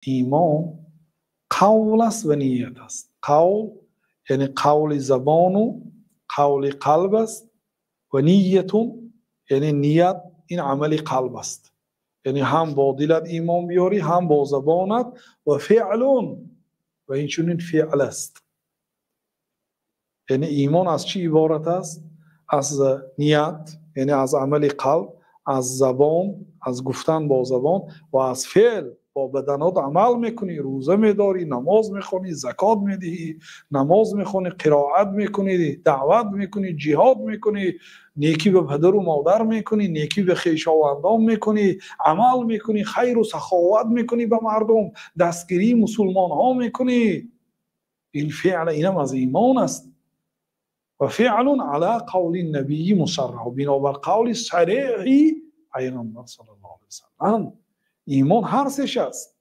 ایمان قول است و نیت است. قول یعنی قول زبان و قول قلب است و نیتون یعنی نیت این عمل قلب است. یعنی هم با دلت ایمان بیاری هم با زبانت و فعلون و این چنین فعل است. یعنی ایمان از چی عبارت است؟ از نیت یعنی از عمل قلب، از زبان از گفتن با زبان و از فعل با بدنات عمل میکنی، روزه میداری، نماز میخونی، زکات میدهی، نماز میخونی، قرائت میکنی، دعوت میکنی، جهاد میکنی، نیکی به پدر و مادر میکنی، نیکی به خویشاوندان میکنی، عمل میکنی، خیر و سخاوت میکنی به مردم، دستگیری مسلمان ها میکنی. این فعل اینم از ایمان است. و فعل علی قول النبی مصرح، بنابر قول صریح پیغمبر صلی الله علیه و سلم. ایمان هر سه‌ش است.